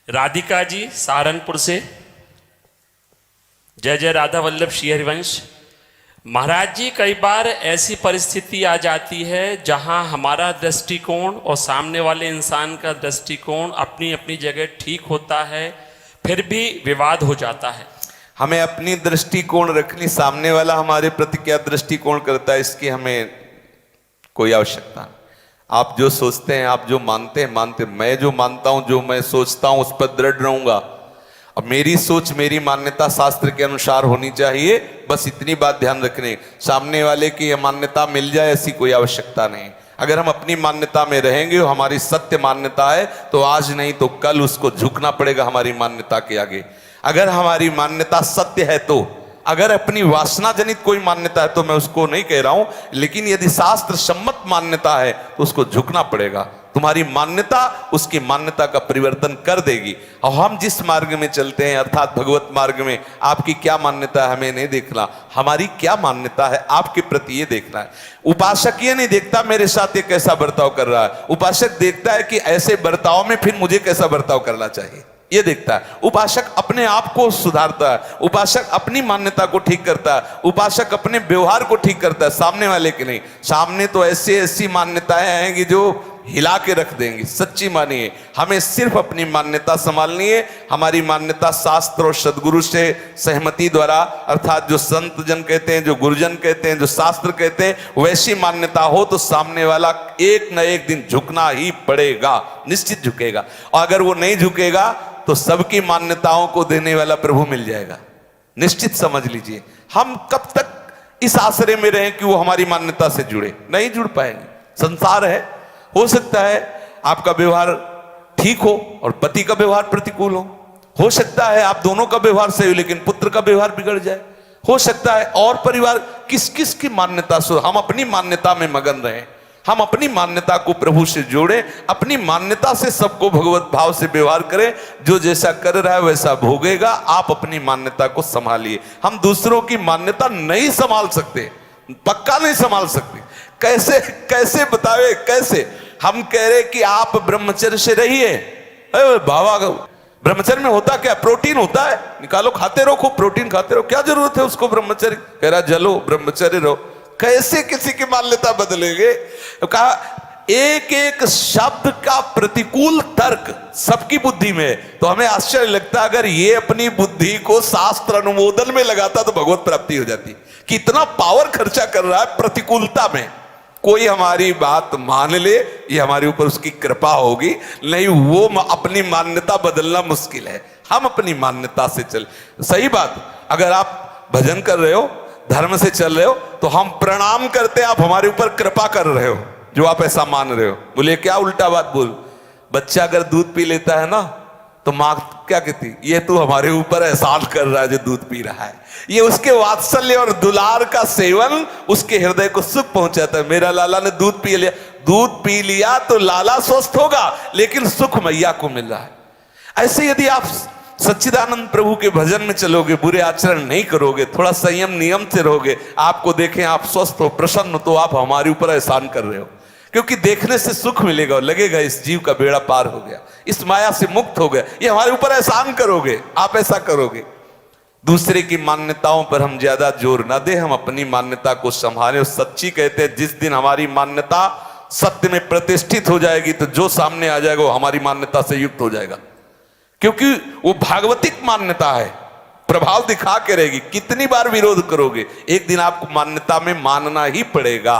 राधिका जी सहारनपुर से। जय जय राधा वल्लभ श्री हरिवंश। महाराज जी, कई बार ऐसी परिस्थिति आ जाती है जहां हमारा दृष्टिकोण और सामने वाले इंसान का दृष्टिकोण अपनी अपनी जगह ठीक होता है, फिर भी विवाद हो जाता है। हमें अपनी दृष्टिकोण रखनी, सामने वाला हमारे प्रति क्या दृष्टिकोण करता है इसकी हमें कोई आवश्यकता नहीं। आप जो सोचते हैं, आप जो मानते हैं मानते, मैं जो मानता हूं, जो मैं सोचता हूं उस पर दृढ़ रहूंगा। अब मेरी सोच, मेरी मान्यता शास्त्र के अनुसार होनी चाहिए, बस इतनी बात ध्यान रखनी। सामने वाले की यह मान्यता मिल जाए ऐसी कोई आवश्यकता नहीं। अगर हम अपनी मान्यता में रहेंगे, हमारी सत्य मान्यता है, तो आज नहीं तो कल उसको झुकना पड़ेगा हमारी मान्यता के आगे। अगर हमारी मान्यता सत्य है तो, अगर अपनी वासना जनित कोई मान्यता है तो मैं उसको नहीं कह रहा हूं, लेकिन यदि शास्त्र सम्मत मान्यता है तो उसको झुकना पड़ेगा। तुम्हारी मान्यता उसकी मान्यता का परिवर्तन कर देगी। और हम जिस मार्ग में चलते हैं, अर्थात भगवत मार्ग में, आपकी क्या मान्यता है हमें नहीं देखना, हमारी क्या मान्यता है आपके प्रति ये देखना है। उपासक ये नहीं देखता मेरे साथ ये कैसा बर्ताव कर रहा है, उपासक देखता है कि ऐसे बर्ताव में फिर मुझे कैसा बर्ताव करना चाहिए, ये देखता है। उपासक अपने आप को सुधारता है, उपासक अपनी मान्यता को ठीक करता है, उपासक अपने व्यवहार को ठीक करता है, सामने वाले की नहीं। सामने तो ऐसी मान्यताएं आएंगी जो हिला के रख देंगी। सच्ची मानिए, हमें सिर्फ अपनी मान्यता संभालनी है। हमारी मान्यता शास्त्र और सदगुरु से सहमति द्वारा, अर्थात जो संत जन कहते हैं, जो गुरुजन कहते हैं, जो शास्त्र कहते हैं, वैसी मान्यता हो तो सामने वाला एक न एक दिन झुकना ही पड़ेगा, निश्चित झुकेगा। और अगर वो नहीं झुकेगा तो सबकी मान्यताओं को देने वाला प्रभु मिल जाएगा, निश्चित समझ लीजिए। हम कब तक इस आश्रय में रहें कि वो हमारी मान्यता से जुड़े, नहीं जुड़ पाएंगे। संसार है, हो सकता है आपका व्यवहार ठीक हो और पति का व्यवहार प्रतिकूल हो सकता है आप दोनों का व्यवहार सही हो लेकिन पुत्र का व्यवहार बिगड़ जाए, हो सकता है और परिवार किस किस की मान्यता से। हम अपनी मान्यता में मगन रहें, हम अपनी मान्यता को प्रभु से जोड़ें, अपनी मान्यता से सबको भगवत भाव से व्यवहार करें। जो जैसा कर रहा है वैसा भोगेगा। आप अपनी मान्यता को संभालिए। हम दूसरों की मान्यता नहीं संभाल सकते, पक्का नहीं संभाल सकते। कैसे कैसे बतावे, कैसे हम कह रहे कि आप ब्रह्मचर्य से रहिए। बाबा, ब्रह्मचर्य में होता क्या? प्रोटीन होता है, निकालो खाते रहो, खूब प्रोटीन खाते रहो, क्या जरूरत है उसको ब्रह्मचर्य? कह रहा जलो ब्रह्मचर्य रहो। कैसे किसी की मान्यता बदलेंगे? कहा एक एक शब्द का प्रतिकूल तर्क सबकी बुद्धि में है। तो हमें आश्चर्य लगता है अगर ये अपनी बुद्धि को शास्त्र अनुमोदन में लगाता तो भगवत प्राप्ति हो जाती। कितना पावर खर्चा कर रहा है प्रतिकूलता में। कोई हमारी बात मान ले, ये हमारे ऊपर उसकी कृपा होगी, नहीं वो अपनी मान्यता बदलना मुश्किल है। हम अपनी मान्यता से चल। सही बात, अगर आप भजन कर रहे हो, धर्म से चल रहे हो, तो हम प्रणाम करते हैं, आप हमारे ऊपर कृपा कर रहे हो जो आप ऐसा मान रहे हो। बोले क्या उल्टा बात बोल। बच्चा अगर दूध पी लेता है ना तो माँ क्या कहती, ये तू हमारे ऊपर एहसान कर रहा है जो दूध पी रहा है। ये उसके वात्सल्य और दुलार का सेवन उसके हृदय को सुख पहुंचाता है। मेरा लाला ने दूध पी लिया, दूध पी लिया तो लाला स्वस्थ होगा, लेकिन सुख मैया को मिल रहा है। ऐसे यदि आप सच्चिदानंद प्रभु के भजन में चलोगे, बुरे आचरण नहीं करोगे, थोड़ा संयम नियम से रहोगे, आपको देखें आप स्वस्थ हो, प्रसन्न हो, तो आप हमारे ऊपर एहसान कर रहे हो। क्योंकि देखने से सुख मिलेगा और लगेगा इस जीव का बेड़ा पार हो गया, इस माया से मुक्त हो गया। ये हमारे ऊपर एहसान करोगे, आप ऐसा करोगे। दूसरे की मान्यताओं पर हम ज्यादा जोर ना दें, हम अपनी मान्यता को संभालें। और सच्ची कहते हैं जिस दिन हमारी मान्यता सत्य में प्रतिष्ठित हो जाएगी तो जो सामने आ जाएगा वो हमारी मान्यता से युक्त हो जाएगा। क्योंकि वो भागवतिक मान्यता है, प्रभाव दिखा के रहेगी। कितनी बार विरोध करोगे, एक दिन आपको मान्यता में मानना ही पड़ेगा।